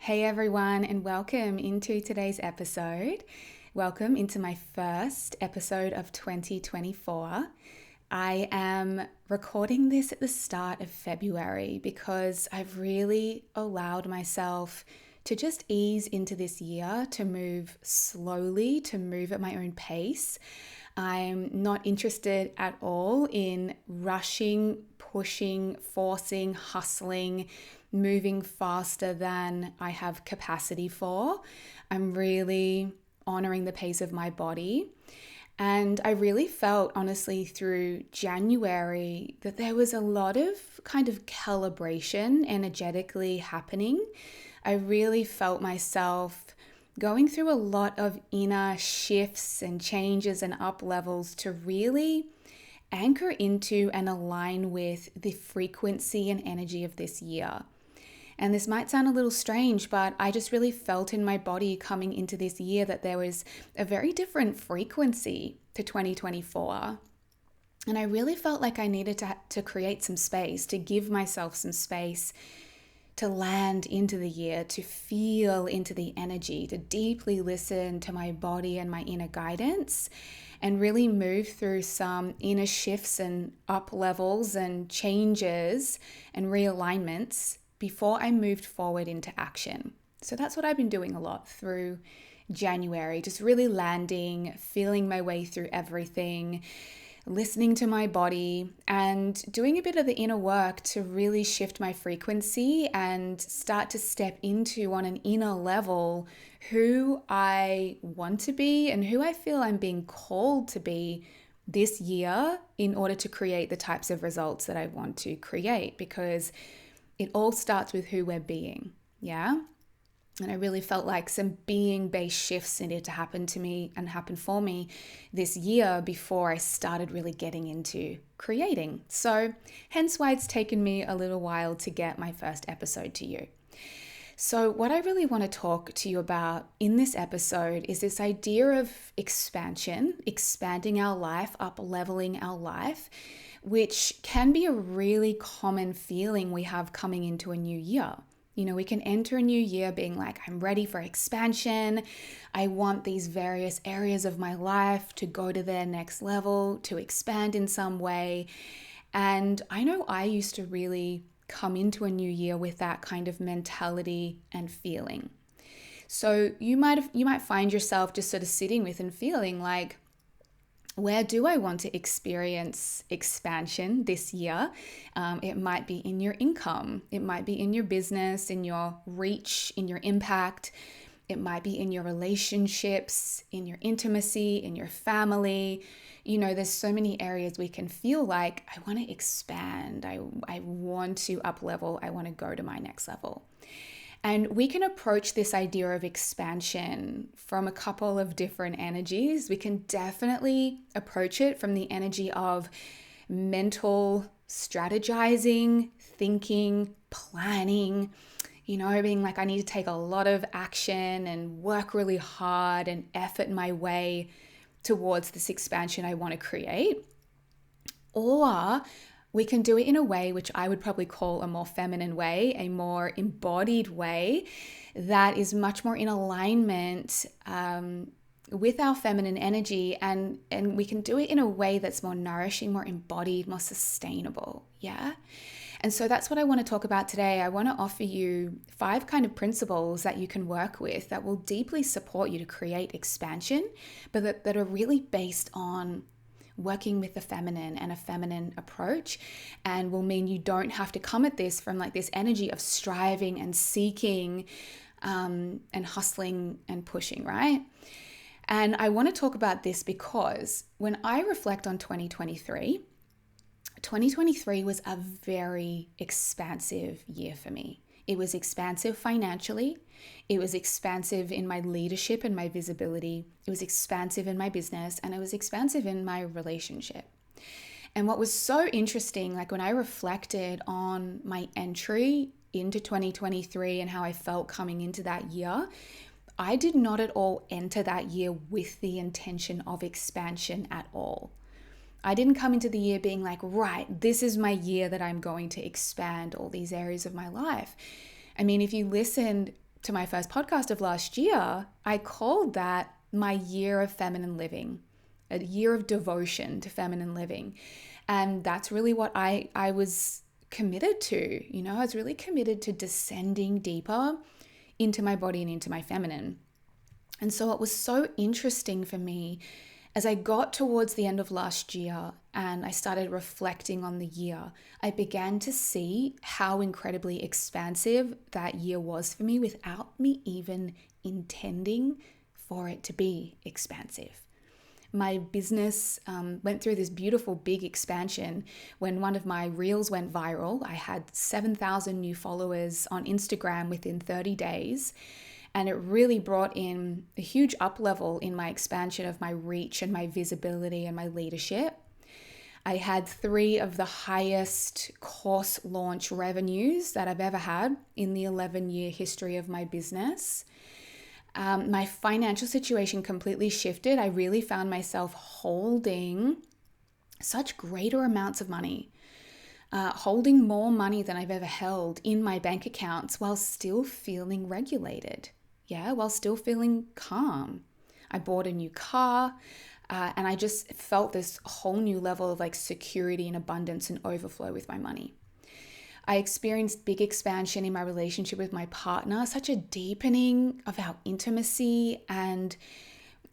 Hey everyone, and welcome into today's episode. Welcome into my first episode of 2024. I am recording this at the start of February because I've really allowed myself to just ease into this year, to move slowly, to move at my own pace. I'm not interested at all in rushing, pushing, forcing, hustling, moving faster than I have capacity for. I'm really honoring the pace of my body. And I really felt, honestly, through January that there was a lot of kind of calibration energetically happening. I really felt myself going through a lot of inner shifts and changes and up levels to really anchor into and align with the frequency and energy of this year. And this might sound a little strange, but I just really felt in my body coming into this year that there was a very different frequency to 2024. And I really felt like I needed to create some space, to give myself some space to land into the year, to feel into the energy, to deeply listen to my body and my inner guidance, and really move through some inner shifts and up levels and changes and realignments before I moved forward into action. So that's what I've been doing a lot through January, just really landing, feeling my way through everything, listening to my body, and doing a bit of the inner work to really shift my frequency and start to step into, on an inner level, who I want to be and who I feel I'm being called to be this year in order to create the types of results that I want to create, because it all starts with who we're being, yeah? And I really felt like some being-based shifts needed to happen to me and happen for me this year before I started really getting into creating. So hence why it's taken me a little while to get my first episode to you. So what I really want to talk to you about in this episode is this idea of expansion, expanding our life, up-leveling our life, which can be a really common feeling we have coming into a new year. You know, we can enter a new year being like, I'm ready for expansion. I want these various areas of my life to go to their next level, to expand in some way. And I know I used to really come into a new year with that kind of mentality and feeling. So you might find yourself just sort of sitting with and feeling like, where do I want to experience expansion this year? It might be in your income. It might be in your business, in your reach, in your impact. It might be in your relationships, in your intimacy, in your family. You know, there's so many areas we can feel like, I want to expand. I want to up level. I want to go to my next level. And we can approach this idea of expansion from a couple of different energies. We can definitely approach it from the energy of mental strategizing, thinking, planning, being like, I need to take a lot of action and work really hard and effort my way towards this expansion I want to create. Or we can do it in a way which I would probably call a more feminine way, a more embodied way that is much more in alignment with our feminine energy. And we can do it in a way that's more nourishing, more embodied, more sustainable. Yeah. And so that's what I want to talk about today. I want to offer you 5 kind of principles that you can work with that will deeply support you to create expansion, but that are really based on working with the feminine and a feminine approach, and will mean you don't have to come at this from like this energy of striving and seeking and hustling and pushing, right? And I want to talk about this because when I reflect on 2023 was a very expansive year for me. It was expansive financially. It was expansive in my leadership and my visibility. It was expansive in my business, and it was expansive in my relationship. And what was so interesting, like when I reflected on my entry into 2023 and how I felt coming into that year, I did not at all enter that year with the intention of expansion at all. I didn't come into the year being like, right, this is my year that I'm going to expand all these areas of my life. I mean, if you listened to my first podcast of last year, I called that my year of feminine living, a year of devotion to feminine living. And that's really what I was committed to. I was really committed to descending deeper into my body and into my feminine. And so it was so interesting for me as I got towards the end of last year and I started reflecting on the year, I began to see how incredibly expansive that year was for me without me even intending for it to be expansive. My business went through this beautiful big expansion when one of my reels went viral. I had 7,000 new followers on Instagram within 30 days. And it really brought in a huge up level in my expansion of my reach and my visibility and my leadership. I had 3 of the highest course launch revenues that I've ever had in the 11-year history of my business. My financial situation completely shifted. I really found myself holding such greater amounts of money, holding more money than I've ever held in my bank accounts while still feeling regulated. While still feeling calm. I bought a new car and I just felt this whole new level of security and abundance and overflow with my money. I experienced big expansion in my relationship with my partner, such a deepening of our intimacy, and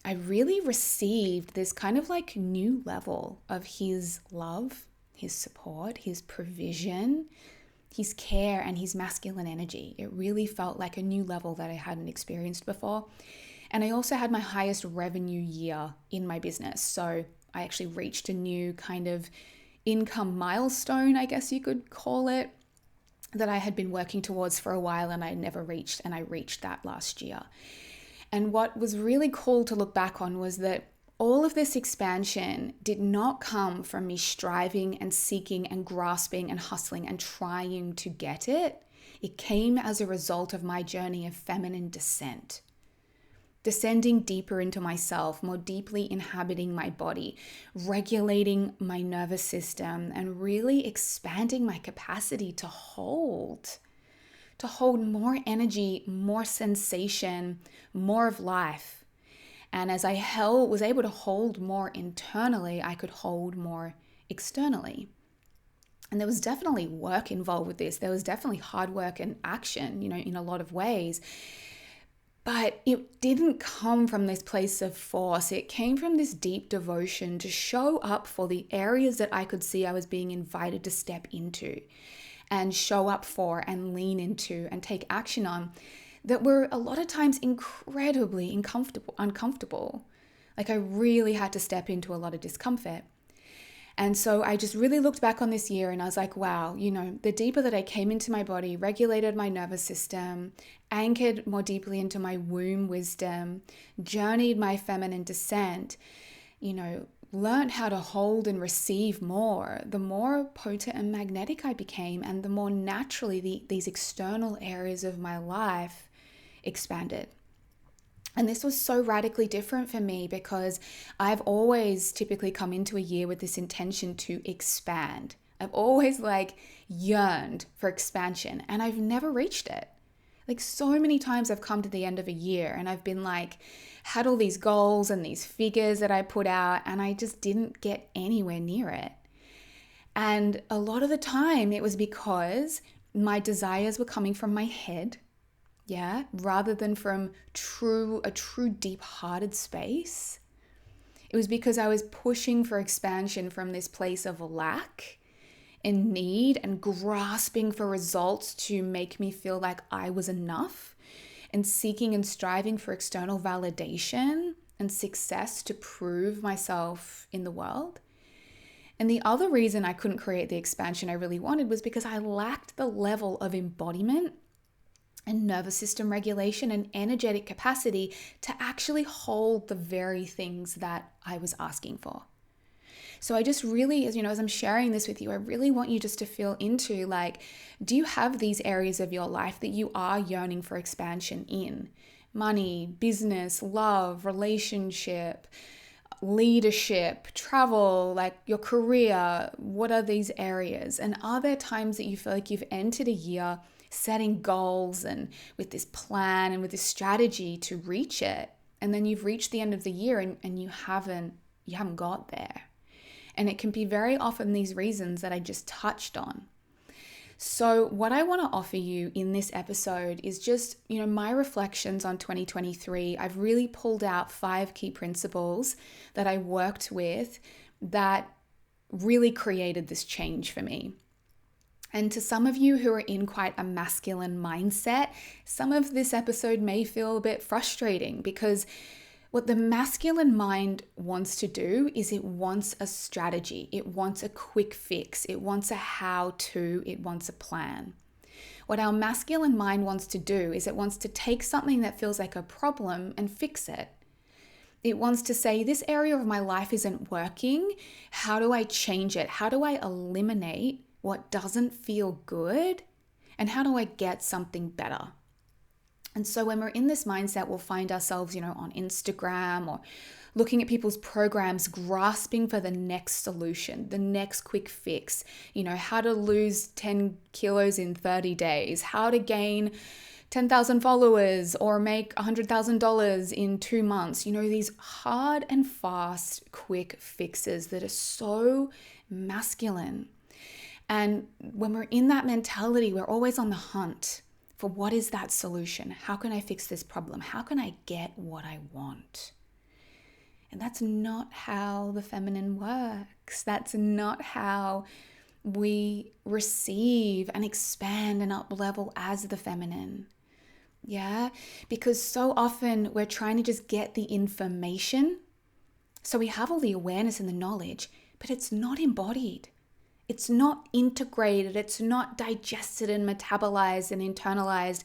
I really received this kind of new level of his love, his support, his provision, his care, and his masculine energy. It really felt like a new level that I hadn't experienced before. And I also had my highest revenue year in my business. So I actually reached a new kind of income milestone, I guess you could call it, that I had been working towards for a while and I never reached, and I reached that last year. And what was really cool to look back on was that all of this expansion did not come from me striving and seeking and grasping and hustling and trying to get it. It came as a result of my journey of feminine descent. Descending deeper into myself, more deeply inhabiting my body, regulating my nervous system, and really expanding my capacity to hold more energy, more sensation, more of life. And as I was able to hold more internally, I could hold more externally. And there was definitely work involved with this. There was definitely hard work and action, in a lot of ways. But it didn't come from this place of force. It came from this deep devotion to show up for the areas that I could see I was being invited to step into and show up for and lean into and take action on, that were a lot of times incredibly uncomfortable. I really had to step into a lot of discomfort. And so I just really looked back on this year and I was like, wow, the deeper that I came into my body, regulated my nervous system, anchored more deeply into my womb wisdom, journeyed my feminine descent, learned how to hold and receive more, the more potent and magnetic I became, and the more naturally these external areas of my life expanded. And this was so radically different for me because I've always typically come into a year with this intention to expand. I've always yearned for expansion and I've never reached it. So many times I've come to the end of a year and I've been had all these goals and these figures that I put out and I just didn't get anywhere near it. And a lot of the time it was because my desires were coming from my head, rather than from a true deep-hearted space. It was because I was pushing for expansion from this place of lack and need and grasping for results to make me feel like I was enough, and seeking and striving for external validation and success to prove myself in the world. And the other reason I couldn't create the expansion I really wanted was because I lacked the level of embodiment and nervous system regulation and energetic capacity to actually hold the very things that I was asking for. So I just really, as I'm sharing this with you, I really want you just to feel into do you have these areas of your life that you are yearning for expansion in? Money, business, love, relationship, leadership, travel, your career. What are these areas? And are there times that you feel like you've entered a year setting goals and with this plan and with this strategy to reach it. And then you've reached the end of the year and you haven't got there. And it can be very often these reasons that I just touched on. So what I want to offer you in this episode is just, my reflections on 2023. I've really pulled out 5 key principles that I worked with that really created this change for me. And to some of you who are in quite a masculine mindset, some of this episode may feel a bit frustrating because what the masculine mind wants to do is it wants a strategy. It wants a quick fix. It wants a how-to. It wants a plan. What our masculine mind wants to do is it wants to take something that feels like a problem and fix it. It wants to say, this area of my life isn't working. How do I change it? How do I eliminate what doesn't feel good? And how do I get something better? And so when we're in this mindset, we'll find ourselves, on Instagram or looking at people's programs, grasping for the next solution, the next quick fix, how to lose 10 kilos in 30 days, how to gain 10,000 followers or make $100,000 in 2 months. These hard and fast, quick fixes that are so masculine. And when we're in that mentality, we're always on the hunt for what is that solution? How can I fix this problem? How can I get what I want? And that's not how the feminine works. That's not how we receive and expand and up-level as the feminine. Yeah, because so often we're trying to just get the information. So we have all the awareness and the knowledge, but it's not embodied. It's not integrated, it's not digested and metabolized and internalized,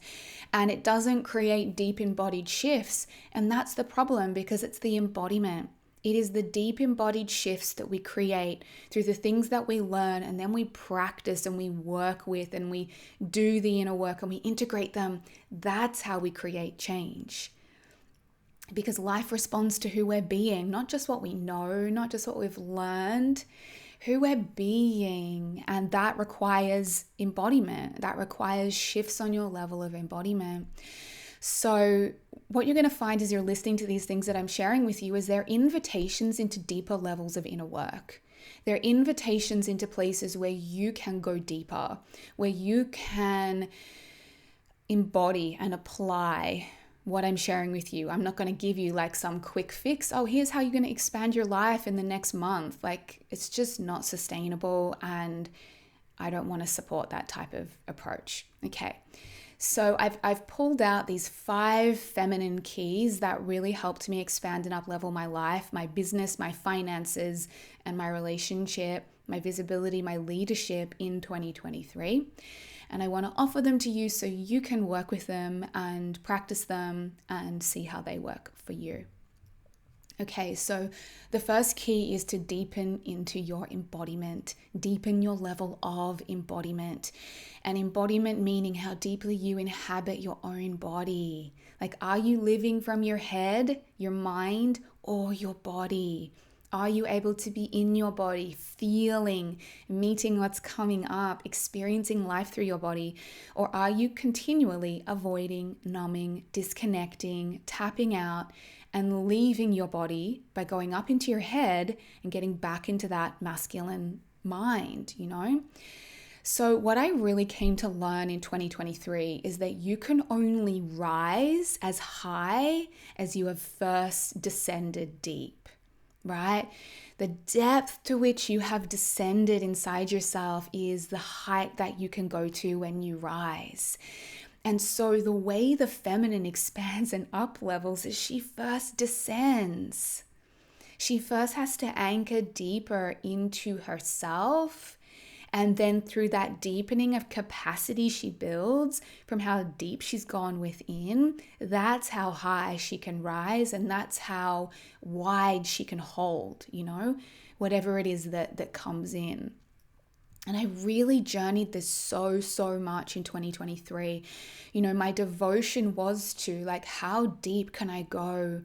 and it doesn't create deep embodied shifts. And that's the problem, because it's the embodiment. It is the deep embodied shifts that we create through the things that we learn, and then we practice and we work with and we do the inner work and we integrate them. That's how we create change. Because life responds to who we're being, not just what we know, not just what we've learned, who we're being. And that requires embodiment. That requires shifts on your level of embodiment. So what you're going to find as you're listening to these things that I'm sharing with you is they're invitations into deeper levels of inner work. They're invitations into places where you can go deeper, where you can embody and apply what I'm sharing with you. I'm not going to give you like some quick fix. Oh, here's how you're going to expand your life in the next month. Like, it's just not sustainable, and I don't want to support that type of approach. Okay. So I've pulled out these 5 feminine keys that really helped me expand and up-level my life, my business, my finances, and my relationship, my visibility, my leadership in 2023. And I want to offer them to you so you can work with them and practice them and see how they work for you. Okay, so the first key is to deepen into your embodiment, deepen your level of embodiment. And embodiment meaning how deeply you inhabit your own body. Like, are you living from your head, your mind, or your body? Are you able to be in your body, feeling, meeting what's coming up, experiencing life through your body? Or are you continually avoiding, numbing, disconnecting, tapping out, and leaving your body by going up into your head and getting back into that masculine mind, So what I really came to learn in 2023 is that you can only rise as high as you have first descended deep, right? The depth to which you have descended inside yourself is the height that you can go to when you rise. And so the way the feminine expands and up levels is she first descends. She first has to anchor deeper into herself. And then through that deepening of capacity she builds from how deep she's gone within, that's how high she can rise, and that's how wide she can hold, whatever it is that comes in. And I really journeyed this so much in 2023. My devotion was to how deep can I go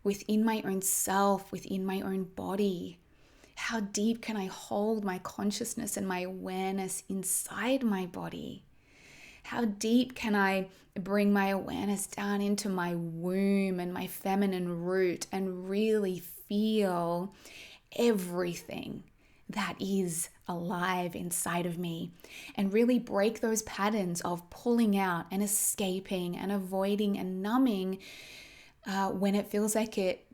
within my own self, within my own body? How deep can I hold my consciousness and my awareness inside my body? How deep can I bring my awareness down into my womb and my feminine root and really feel everything that is alive inside of me, and really break those patterns of pulling out and escaping and avoiding and numbing when it feels like it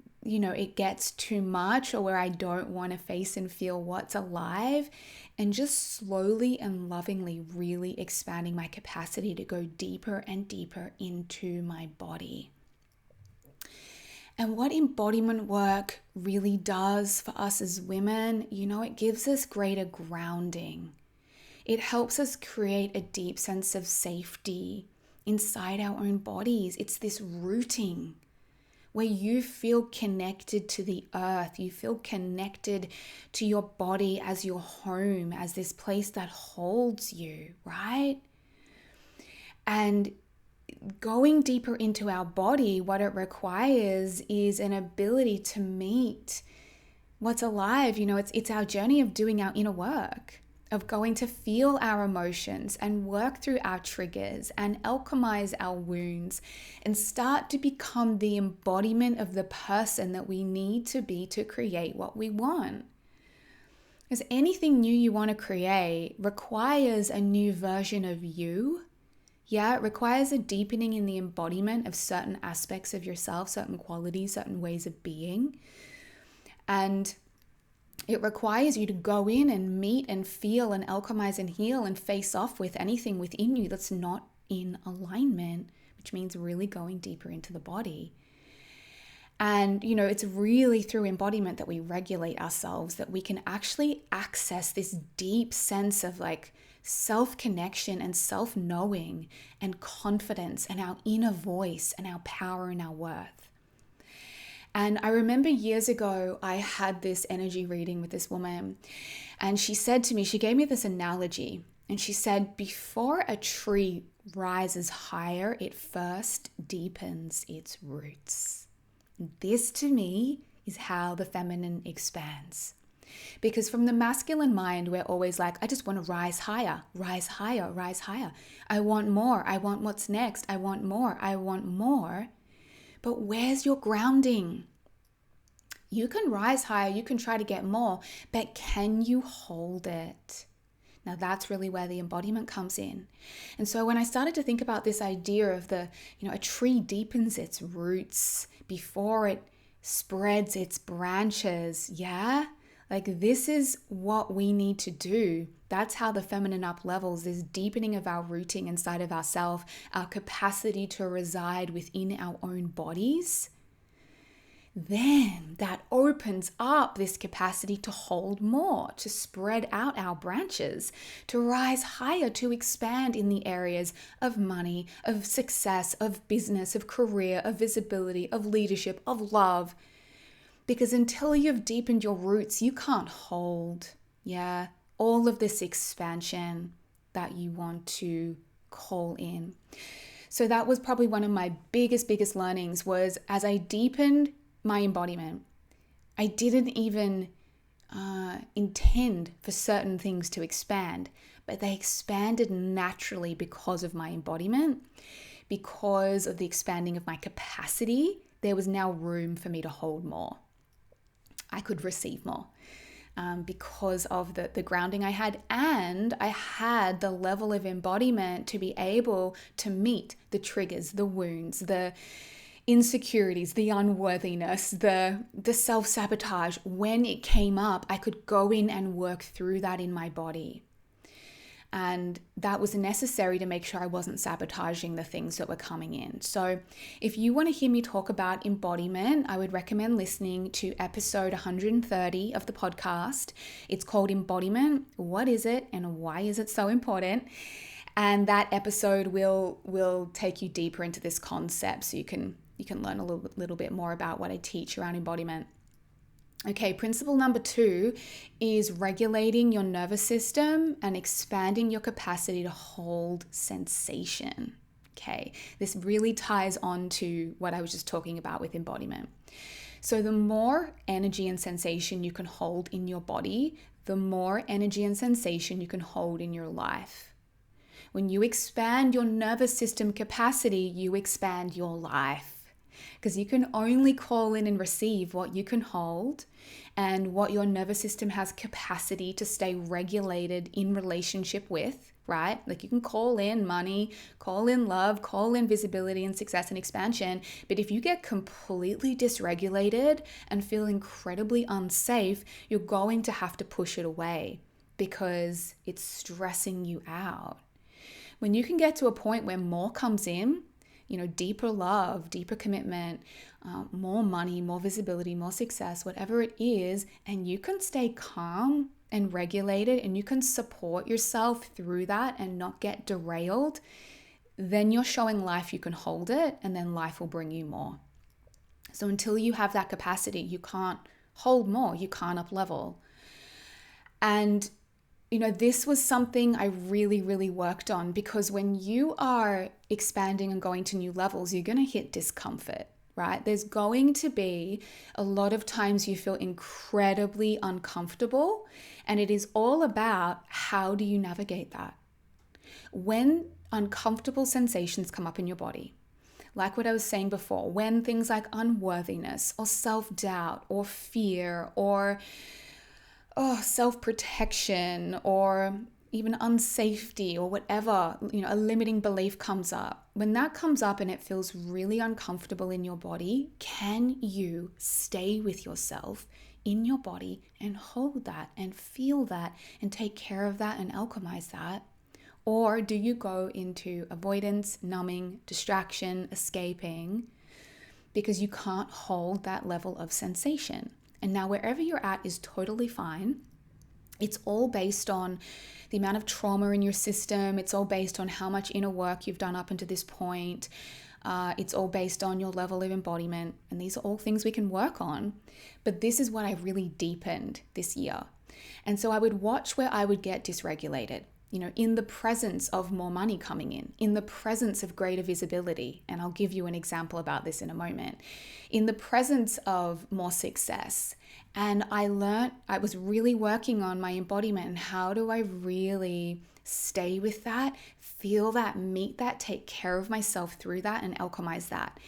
gets too much, or where I don't want to face and feel what's alive, and just slowly and lovingly really expanding my capacity to go deeper and deeper into my body. And what embodiment work really does for us as women, it gives us greater grounding. It helps us create a deep sense of safety inside our own bodies. It's this rooting where you feel connected to the earth. You feel connected to your body as your home, as this place that holds you, right? And going deeper into our body, what it requires is an ability to meet what's alive. It's our journey of doing our inner work, of going to feel our emotions and work through our triggers and alchemize our wounds and start to become the embodiment of the person that we need to be to create what we want. Because anything new you want to create requires a new version of you. Yeah, it requires a deepening in the embodiment of certain aspects of yourself, certain qualities, certain ways of being. And it requires you to go in and meet and feel and alchemize and heal and face off with anything within you that's not in alignment, which means really going deeper into the body. And, it's really through embodiment that we regulate ourselves, that we can actually access this deep sense of self-connection and self-knowing and confidence and our inner voice and our power and our worth. And I remember years ago, I had this energy reading with this woman, and she said to me, she gave me this analogy, and she said, before a tree rises higher, it first deepens its roots. This to me is how the feminine expands. Because from the masculine mind, we're always like, I just want to rise higher, rise higher, rise higher. I want more. I want what's next. I want more. I want more. But where's your grounding? You can rise higher. You can try to get more, but can you hold it? Now that's really where the embodiment comes in. And so when I started to think about this idea of a tree deepens its roots before it spreads its branches, yeah? This is what we need to do. That's how the feminine up levels, this deepening of our rooting inside of ourselves, our capacity to reside within our own bodies. Then that opens up this capacity to hold more, to spread out our branches, to rise higher, to expand in the areas of money, of success, of business, of career, of visibility, of leadership, of love. Because until you've deepened your roots, you can't hold, all of this expansion that you want to call in. So that was probably one of my biggest learnings, was as I deepened my embodiment, I didn't even intend for certain things to expand, but they expanded naturally because of my embodiment, because of the expanding of my capacity. There was now room for me to hold more. I could receive more because of the grounding I had, and I had the level of embodiment to be able to meet the triggers, the wounds, the insecurities, the unworthiness, the self-sabotage. When it came up, I could go in and work through that in my body. And that was necessary to make sure I wasn't sabotaging the things that were coming in. So if you want to hear me talk about embodiment, I would recommend listening to episode 130 of the podcast. It's called Embodiment. What is it and why is it so important? And that episode will take you deeper into this concept, so you can learn a little bit more about what I teach around embodiment. Okay, principle number 2 is regulating your nervous system and expanding your capacity to hold sensation. Okay, this really ties on to what I was just talking about with embodiment. So the more energy and sensation you can hold in your body, the more energy and sensation you can hold in your life. When you expand your nervous system capacity, you expand your life. Because you can only call in and receive what you can hold and what your nervous system has capacity to stay regulated in relationship with, right? Like you can call in money, call in love, call in visibility and success and expansion. But if you get completely dysregulated and feel incredibly unsafe, you're going to have to push it away because it's stressing you out. When you can get to a point where more comes in, deeper love, deeper commitment, more money, more visibility, more success, whatever it is, and you can stay calm and regulated and you can support yourself through that and not get derailed, then you're showing life you can hold it, and then life will bring you more. So until you have that capacity, you can't hold more, you can't uplevel. And this was something I really, really worked on, because when you are expanding and going to new levels, you're going to hit discomfort, right? There's going to be a lot of times you feel incredibly uncomfortable, and it is all about how do you navigate that? When uncomfortable sensations come up in your body, like what I was saying before, when things like unworthiness or self-doubt or fear or self-protection or even unsafety or whatever, a limiting belief comes up. When that comes up and it feels really uncomfortable in your body, can you stay with yourself in your body and hold that and feel that and take care of that and alchemize that? Or do you go into avoidance, numbing, distraction, escaping, because you can't hold that level of sensation? And now wherever you're at is totally fine. It's all based on the amount of trauma in your system. It's all based on how much inner work you've done up until this point. It's all based on your level of embodiment. And these are all things we can work on. But this is what I really deepened this year. And so I would watch where I would get dysregulated, in the presence of more money coming in the presence of greater visibility. And I'll give you an example about this in a moment. In the presence of more success. And I was really working on my embodiment and how do I really stay with that, feel that, meet that, take care of myself through that and alchemize that.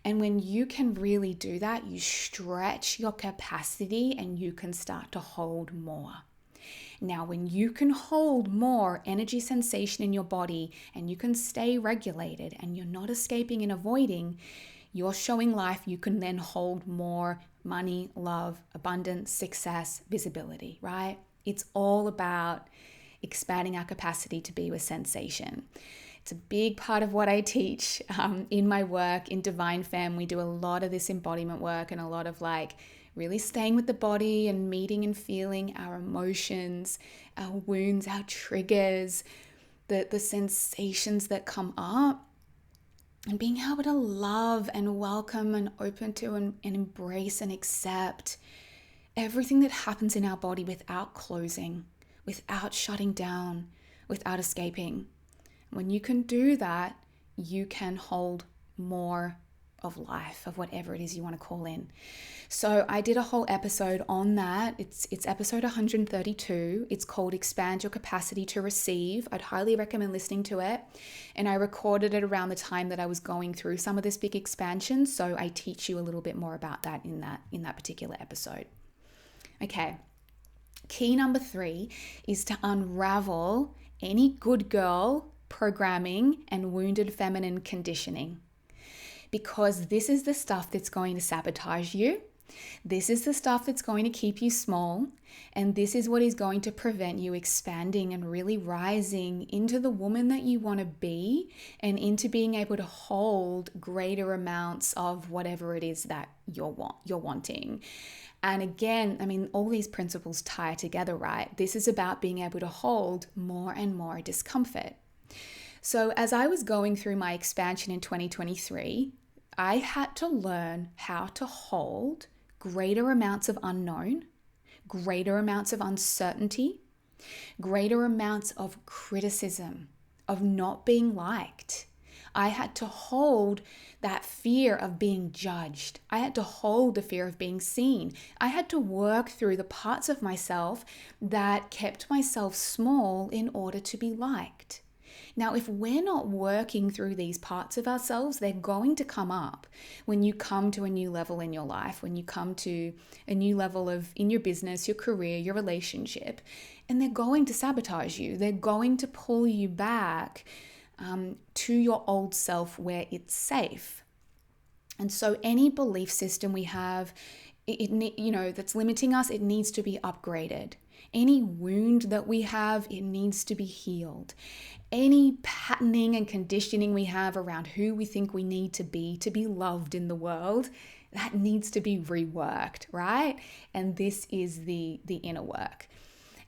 And when you can really do that, you stretch your capacity and you can start to hold more. Now, when you can hold more energy sensation in your body and you can stay regulated and you're not escaping and avoiding, you're showing life you can then hold more money, love, abundance, success, visibility, right? It's all about expanding our capacity to be with sensation. It's a big part of what I teach in my work in Divine Femme. We do a lot of this embodiment work and a lot of really staying with the body and meeting and feeling our emotions, our wounds, our triggers, the sensations that come up, and being able to love and welcome and open to and embrace and accept everything that happens in our body without closing, without shutting down, without escaping. When you can do that, you can hold more of life, of whatever it is you want to call in. So I did a whole episode on that. It's episode 132. It's called Expand Your Capacity to Receive. I'd highly recommend listening to it. And I recorded it around the time that I was going through some of this big expansion. So I teach you a little bit more about that in that particular episode. Okay. Key number 3 is to unravel any good girl programming and wounded feminine conditioning. Because this is the stuff that's going to sabotage you. This is the stuff that's going to keep you small. And this is what is going to prevent you expanding and really rising into the woman that you want to be and into being able to hold greater amounts of whatever it is that you're wanting. And again, all these principles tie together, right? This is about being able to hold more and more discomfort. So as I was going through my expansion in 2023, I had to learn how to hold greater amounts of unknown, greater amounts of uncertainty, greater amounts of criticism, of not being liked. I had to hold that fear of being judged. I had to hold the fear of being seen. I had to work through the parts of myself that kept myself small in order to be liked. Now, if we're not working through these parts of ourselves, they're going to come up when you come to a new level in your life, when you come to a new level in your business, your career, your relationship, and they're going to sabotage you. They're going to pull you back to your old self where it's safe. And so any belief system we have, that's limiting us, it needs to be upgraded. Any wound that we have, it needs to be healed. Any patterning and conditioning we have around who we think we need to be loved in the world, that needs to be reworked, right? And this is the inner work.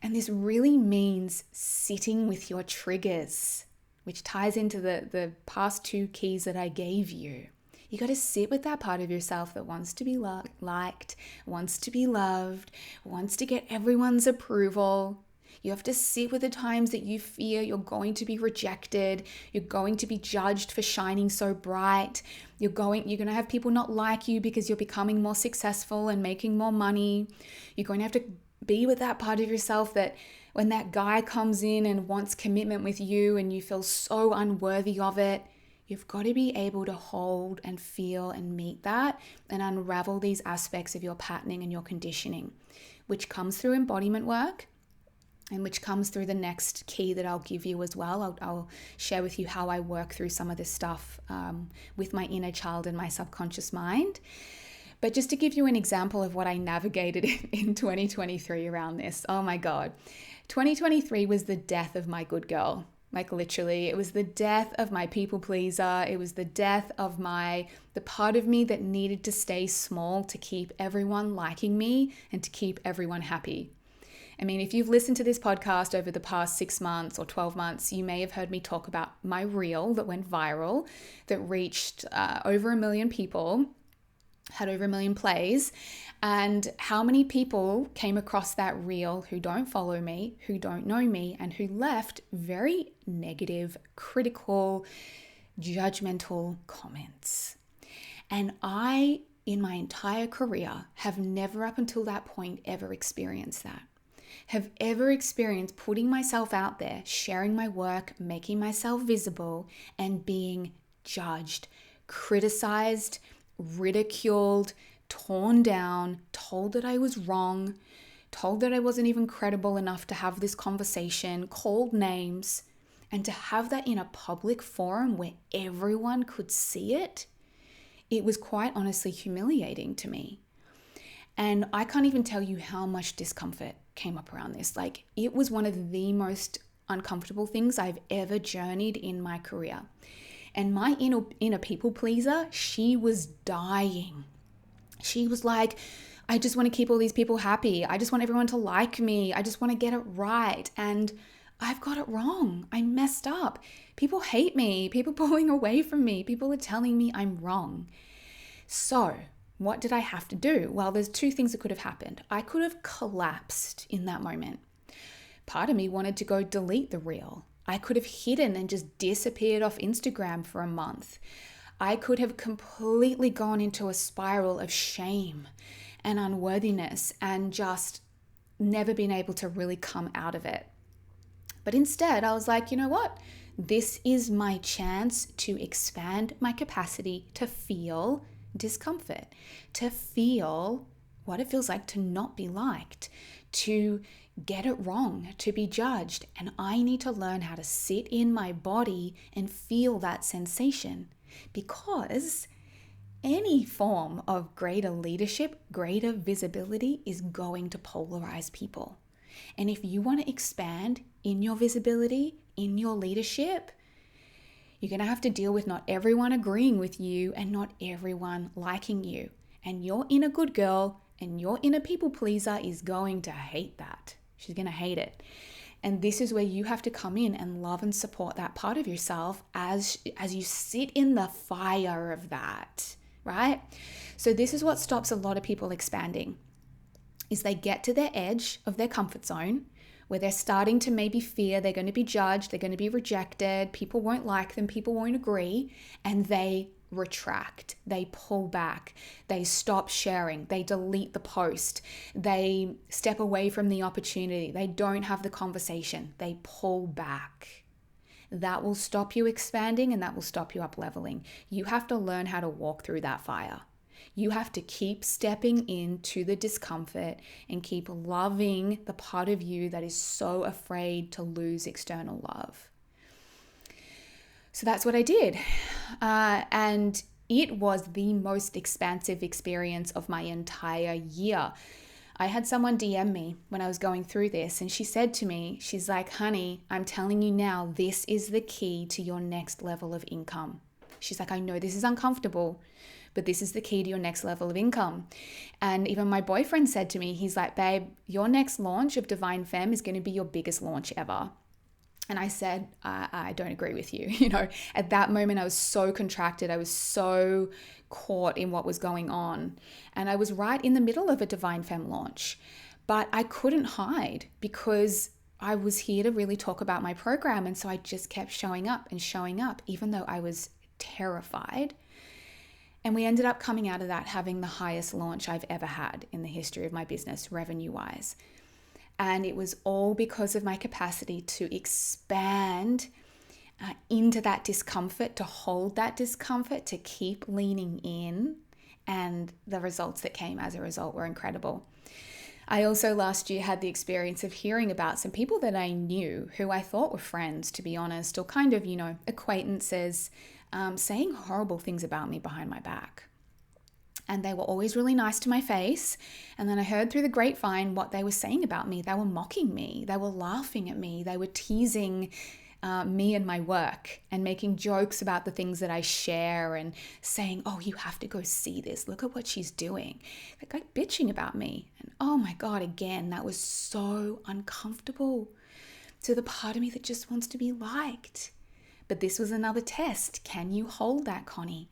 And this really means sitting with your triggers, which ties into the past 2 keys that I gave you. You got to sit with that part of yourself that wants to be liked, wants to be loved, wants to get everyone's approval. You have to sit with the times that you fear you're going to be rejected, you're going to be judged for shining so bright, you're going to have people not like you because you're becoming more successful and making more money. You're going to have to be with that part of yourself that when that guy comes in and wants commitment with you and you feel so unworthy of it, you've got to be able to hold and feel and meet that and unravel these aspects of your patterning and your conditioning, which comes through embodiment work and which comes through the next key that I'll give you as well. I'll share with you how I work through some of this stuff with my inner child and my subconscious mind. But just to give you an example of what I navigated in 2023 around this, oh my God, 2023 was the death of my good girl. Like literally, it was the death of my people pleaser. It was the death of the part of me that needed to stay small to keep everyone liking me and to keep everyone happy. I mean, if you've listened to this podcast over the past 6 months or 12 months, you may have heard me talk about my reel that went viral, that reached over 1 million people, had over 1 million plays, and how many people came across that reel who don't follow me, who don't know me, and who left very negative, critical, judgmental comments. And I, in my entire career, have never up until that point ever experienced that. Have ever experienced putting myself out there, sharing my work, making myself visible, and being judged, criticized, ridiculed, torn down, told that I was wrong, told that I wasn't even credible enough to have this conversation, called names, and to have that in a public forum where everyone could see it, it was quite honestly humiliating to me. And I can't even tell you how much discomfort came up around this. Like, it was one of the most uncomfortable things I've ever journeyed in my career. And my inner people pleaser, she was dying. She was like, I just want to keep all these people happy. I just want everyone to like me. I just want to get it right. And I've got it wrong. I messed up. People hate me. People pulling away from me. People are telling me I'm wrong. So what did I have to do? Well, there's 2 things that could have happened. I could have collapsed in that moment. Part of me wanted to go delete the reel. I could have hidden and just disappeared off Instagram for a month. I could have completely gone into a spiral of shame and unworthiness and just never been able to really come out of it. But instead, I was like, you know what? This is my chance to expand my capacity to feel discomfort, to feel what it feels like to not be liked, to get it wrong, to be judged. And I need to learn how to sit in my body and feel that sensation, because any form of greater leadership, greater visibility is going to polarize people. And if you want to expand in your visibility, in your leadership, you're going to have to deal with not everyone agreeing with you and not everyone liking you. And your inner good girl and your inner people pleaser is going to hate that. She's going to hate it. And this is where you have to come in and love and support that part of yourself as you sit in the fire of that, right? So this is what stops a lot of people expanding, is they get to their edge of their comfort zone where they're starting to maybe fear they're going to be judged, they're going to be rejected, people won't like them, people won't agree, and they retract, they pull back, they stop sharing, they delete the post, they step away from the opportunity, they don't have the conversation, they pull back. that will stop you expanding and that will stop you up leveling. You have to learn how to walk through that fire. You have to keep stepping into the discomfort and keep loving the part of you that is so afraid to lose external love. So that's what I did. And it was the most expansive experience of my entire year. I had someone DM me when I was going through this, and she said to me, she's like, honey, I'm telling you now, this is the key to your next level of income. She's like, I know this is uncomfortable, but this is the key to your next level of income. And even my boyfriend said to me, he's like, babe, your next launch of Divine Femme is going to be your biggest launch ever. And I said, I don't agree with you. You know, at that moment, I was so contracted. I was so caught in what was going on. And I was right in the middle of a Divine Femme launch. But I couldn't hide because I was here to really talk about my program. And so I just kept showing up, even though I was terrified. And we ended up coming out of that having the highest launch I've ever had in the history of my business, revenue-wise. And it was all because of my capacity to expand into that discomfort, to hold that discomfort, to keep leaning in. And the results that came as a result were incredible. I also last year had the experience of hearing about some people that I knew who I thought were friends, to be honest, or kind of, acquaintances, saying horrible things about me behind my back. And they were always really nice to my face. And then I heard through the grapevine what they were saying about me. They were mocking me. They were laughing at me. They were teasing me and my work and making jokes about the things that I share and saying, oh, you have to go see this. Look at what she's doing. Like bitching about me. And oh my God, again, that was so uncomfortable to the part of me that just wants to be liked. But this was another test. Can you hold that, Connie?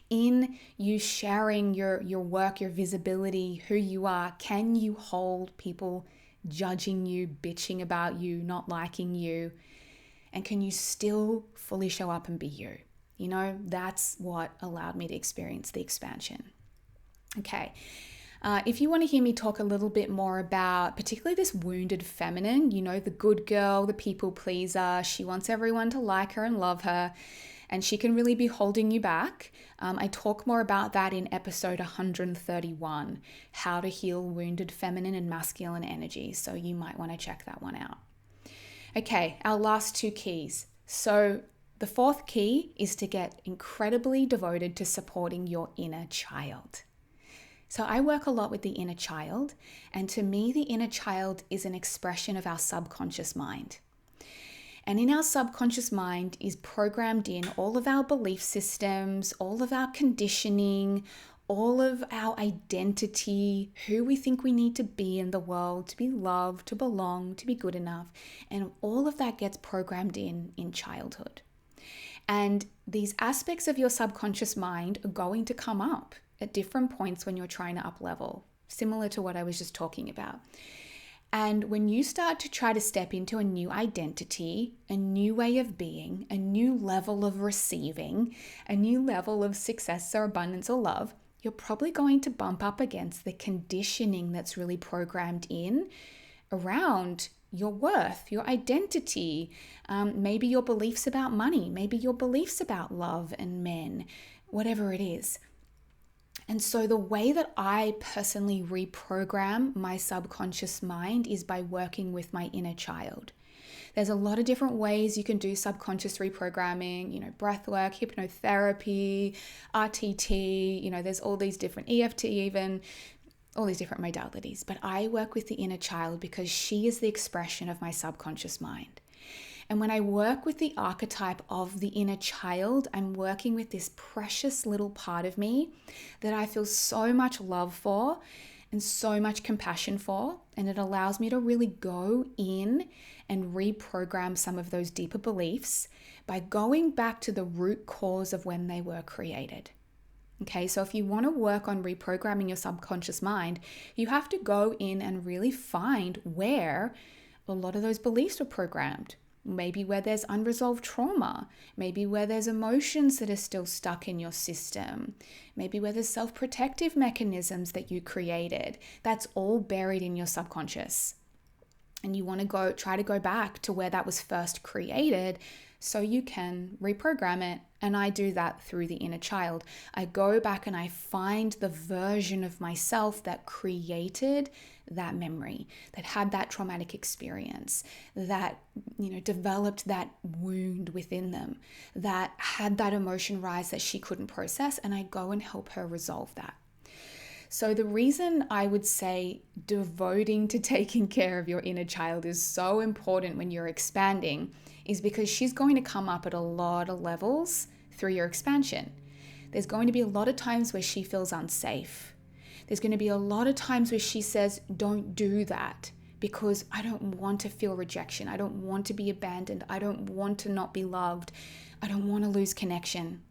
In you sharing your work, your visibility, who you are, can you hold people judging you, bitching about you, not liking you? And can you still fully show up and be you? That's what allowed me to experience the expansion. Okay. If you want to hear me talk a little bit more about particularly this wounded feminine, the good girl, the people pleaser, she wants everyone to like her and love her, and she can really be holding you back. I talk more about that in episode 131, how to heal wounded feminine and masculine energy. So you might want to check that one out. Okay, our last two keys. So the fourth key is to get incredibly devoted to supporting your inner child. So I work a lot with the inner child, and to me, the inner child is an expression of our subconscious mind. And in our subconscious mind is programmed in all of our belief systems, all of our conditioning, all of our identity, who we think we need to be in the world, to be loved, to belong, to be good enough. And all of that gets programmed in childhood. And these aspects of your subconscious mind are going to come up at different points when you're trying to up level, similar to what I was just talking about. And when you start to try to step into a new identity, a new way of being, a new level of receiving, a new level of success or abundance or love, you're probably going to bump up against the conditioning that's really programmed in around your worth, your identity, maybe your beliefs about money, maybe your beliefs about love and men, whatever it is. And so the way that I personally reprogram my subconscious mind is by working with my inner child. There's a lot of different ways you can do subconscious reprogramming, breath work, hypnotherapy, RTT, there's all these different EFT even, all these different modalities. But I work with the inner child because she is the expression of my subconscious mind. And when I work with the archetype of the inner child, I'm working with this precious little part of me that I feel so much love for and so much compassion for. And it allows me to really go in and reprogram some of those deeper beliefs by going back to the root cause of when they were created. Okay, so if you want to work on reprogramming your subconscious mind, you have to go in and really find where a lot of those beliefs were programmed. Maybe where there's unresolved trauma, maybe where there's emotions that are still stuck in your system, maybe where there's self-protective mechanisms that you created. That's all buried in your subconscious. And you want to try to go back to where that was first created so you can reprogram it. And I do that through the inner child. I go back and I find the version of myself that created that memory, that had that traumatic experience, that, developed that wound within them, that had that emotion rise that she couldn't process. And I go and help her resolve that. So the reason I would say devoting to taking care of your inner child is so important when you're expanding is because she's going to come up at a lot of levels through your expansion. There's going to be a lot of times where she feels unsafe. There's going to be a lot of times where she says, don't do that because I don't want to feel rejection. I don't want to be abandoned. I don't want to not be loved. I don't want to lose connection.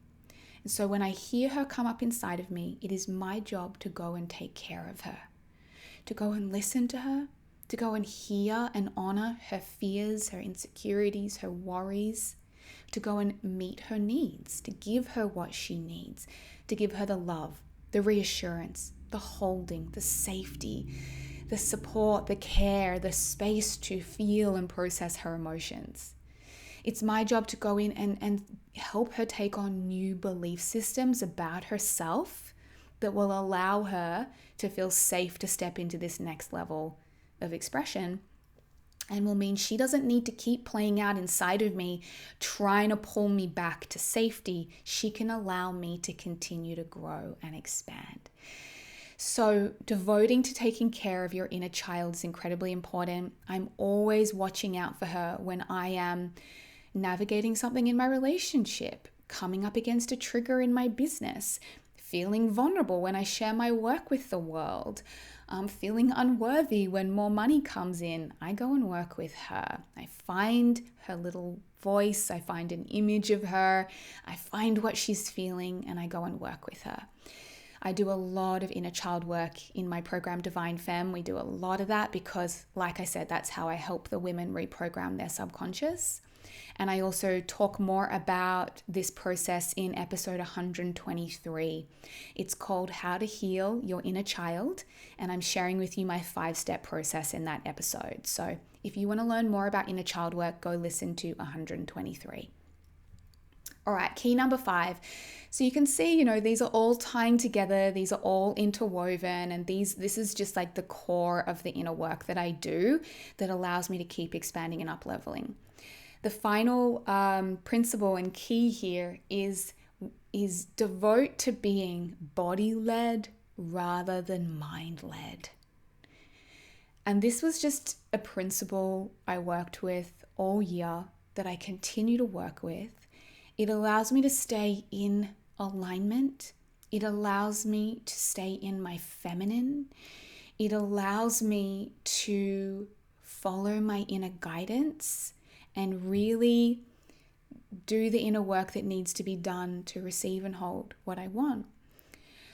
And so when I hear her come up inside of me, it is my job to go and take care of her, to go and listen to her, to go and hear and honor her fears, her insecurities, her worries, to go and meet her needs, to give her what she needs, to give her the love, the reassurance, the holding, the safety, the support, the care, the space to feel and process her emotions. It's my job to go in and help her take on new belief systems about herself that will allow her to feel safe to step into this next level of expression, and will mean she doesn't need to keep playing out inside of me, trying to pull me back to safety. She can allow me to continue to grow and expand. So devoting to taking care of your inner child is incredibly important. I'm always watching out for her when I am navigating something in my relationship, coming up against a trigger in my business, feeling vulnerable when I share my work with the world, feeling unworthy when more money comes in. I go and work with her. I find her little voice. I find an image of her. I find what she's feeling and I go and work with her. I do a lot of inner child work in my program Divine Femme. We do a lot of that because, like I said, that's how I help the women reprogram their subconscious. And I also talk more about this process in episode 123. It's called How to Heal Your Inner Child. And I'm sharing with you my 5-step process in that episode. So if you want to learn more about inner child work, go listen to 123. All right, key number 5. So you can see, these are all tying together. These are all interwoven. And this is just like the core of the inner work that I do that allows me to keep expanding and upleveling. The final principle and key here is devote to being body-led rather than mind-led. And this was just a principle I worked with all year that I continue to work with. It allows me to stay in alignment. It allows me to stay in my feminine. It allows me to follow my inner guidance and really do the inner work that needs to be done to receive and hold what I want.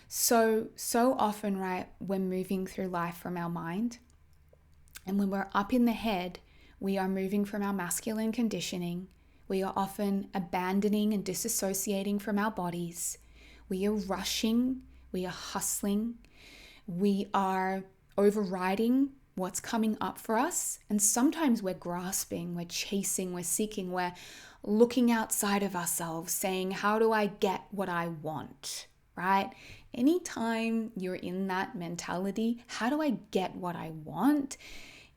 So often, right, we're moving through life from our mind. And when we're up in the head, we are moving from our masculine conditioning. We are often abandoning and disassociating from our bodies. We are rushing. We are hustling. We are overriding what's coming up for us. And sometimes we're grasping, we're chasing, we're seeking, we're looking outside of ourselves saying, how do I get what I want, right? Anytime you're in that mentality, how do I get what I want?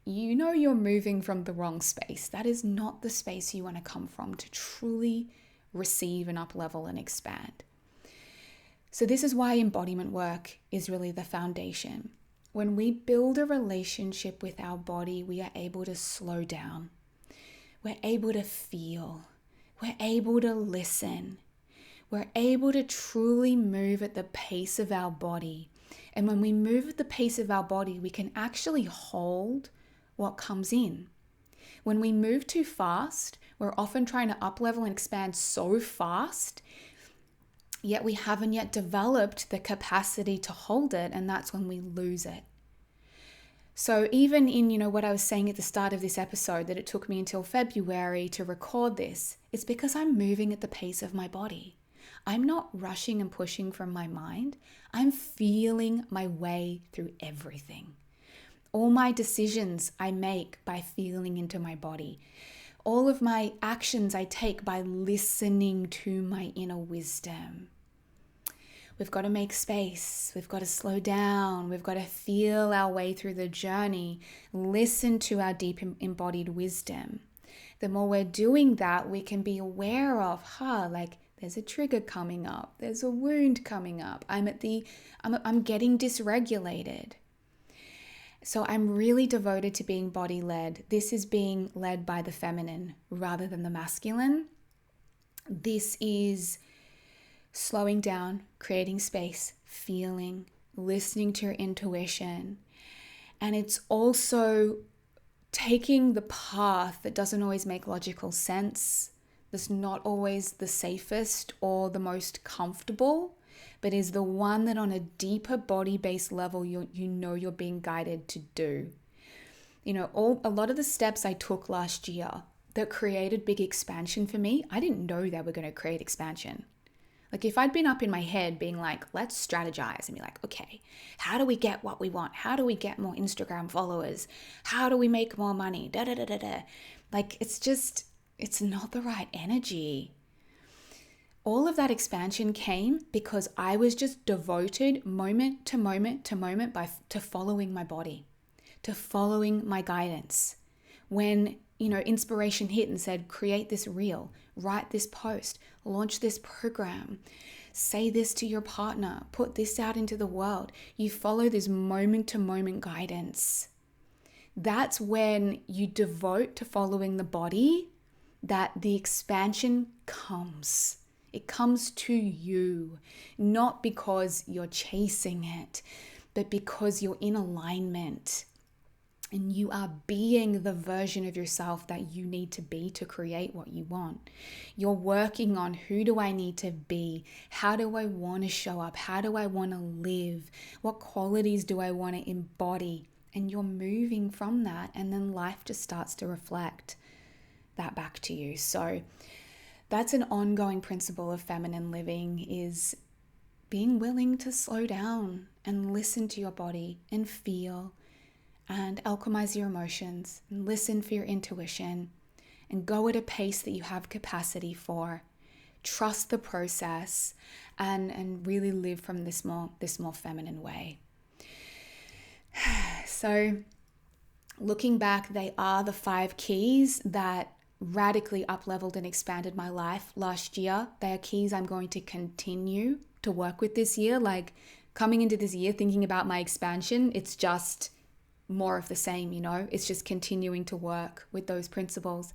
You're moving from the wrong space. That is not the space you want to come from to truly receive and uplevel and expand. So this is why embodiment work is really the foundation. When we build a relationship with our body, we are able to slow down. We're able to feel. We're able to listen. We're able to truly move at the pace of our body. And when we move at the pace of our body, we can actually hold what comes in. When we move too fast, we're often trying to uplevel and expand so fast, yet we haven't yet developed the capacity to hold it, and that's when we lose it. So even in, what I was saying at the start of this episode, that it took me until February to record this, it's because I'm moving at the pace of my body. I'm not rushing and pushing from my mind. I'm feeling my way through everything. All my decisions I make by feeling into my body. all of my actions I take by listening to my inner wisdom. We've got to make space. We've got to slow down. We've got to feel our way through the journey. Listen to our deep embodied wisdom. The more we're doing that, we can be aware of, like there's a trigger coming up. There's a wound coming up. I'm getting dysregulated. So I'm really devoted to being body led. This is being led by the feminine rather than the masculine. This is slowing down, creating space, feeling, listening to your intuition. And it's also taking the path that doesn't always make logical sense, that's not always the safest or the most comfortable, but is the one that on a deeper body-based level you know you're being guided to do. A lot of the steps I took last year that created big expansion for me, I didn't know they were going to create expansion. Like if I'd been up in my head being like, let's strategize and be like, okay, how do we get what we want? How do we get more Instagram followers? How do we make more money? Like it's not the right energy. All of that expansion came because I was just devoted moment to moment to following my body, to following my guidance. When inspiration hit and said, create this reel, write this post, launch this program, say this to your partner, put this out into the world. You follow this moment-to-moment guidance. That's when you devote to following the body that the expansion comes. It comes to you, not because you're chasing it, but because you're in alignment. And you are being the version of yourself that you need to be to create what you want. You're working on who do I need to be? How do I want to show up? How do I want to live? What qualities do I want to embody? And you're moving from that, and then life just starts to reflect that back to you. So that's an ongoing principle of feminine living, is being willing to slow down and listen to your body and feel and alchemize your emotions and listen for your intuition and go at a pace that you have capacity for. Trust the process and really live from this more feminine way. So looking back, they are the 5 keys that radically up-leveled and expanded my life last year. They are keys I'm going to continue to work with this year. Like coming into this year thinking about my expansion, it's just more of the same, it's just continuing to work with those principles.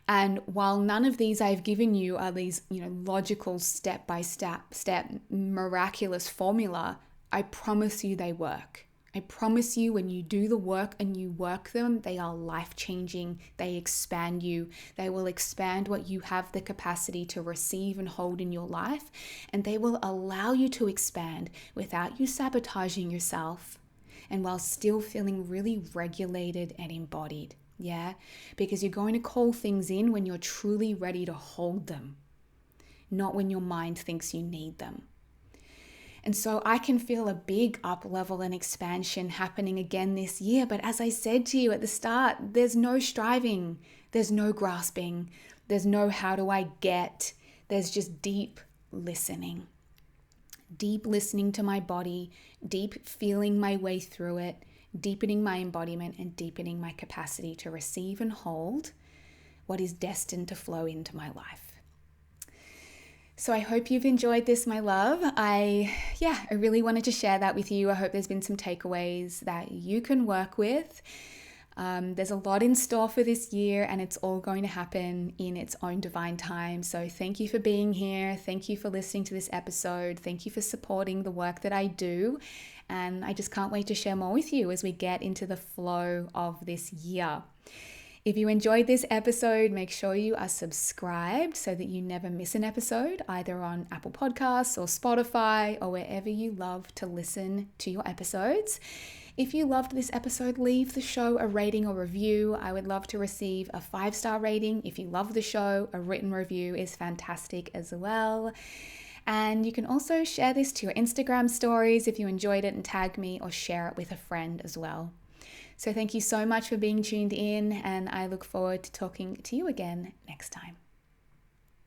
And while none of these I've given you are these, logical step-by-step miraculous formula, I promise you they work. I promise you when you do the work and you work them, they are life-changing. They expand you. They will expand what you have the capacity to receive and hold in your life. And they will allow you to expand without you sabotaging yourself, and while still feeling really regulated and embodied. Yeah, because you're going to call things in when you're truly ready to hold them, not when your mind thinks you need them. And so I can feel a big up level and expansion happening again this year. But as I said to you at the start, there's no striving, there's no grasping, there's no how do I get, there's just deep listening. Deep listening to my body, deep feeling my way through it, deepening my embodiment and deepening my capacity to receive and hold what is destined to flow into my life. So I hope you've enjoyed this, my love. I really wanted to share that with you. I hope there's been some takeaways that you can work with. There's a lot in store for this year, and it's all going to happen in its own divine time. So thank you for being here. Thank you for listening to this episode. Thank you for supporting the work that I do. And I just can't wait to share more with you as we get into the flow of this year. If you enjoyed this episode, make sure you are subscribed so that you never miss an episode, either on Apple Podcasts or Spotify or wherever you love to listen to your episodes. If you loved this episode, leave the show a rating or review. I would love to receive a 5-star rating. If you love the show, a written review is fantastic as well. And you can also share this to your Instagram stories if you enjoyed it and tag me, or share it with a friend as well. So thank you so much for being tuned in, and I look forward to talking to you again next time.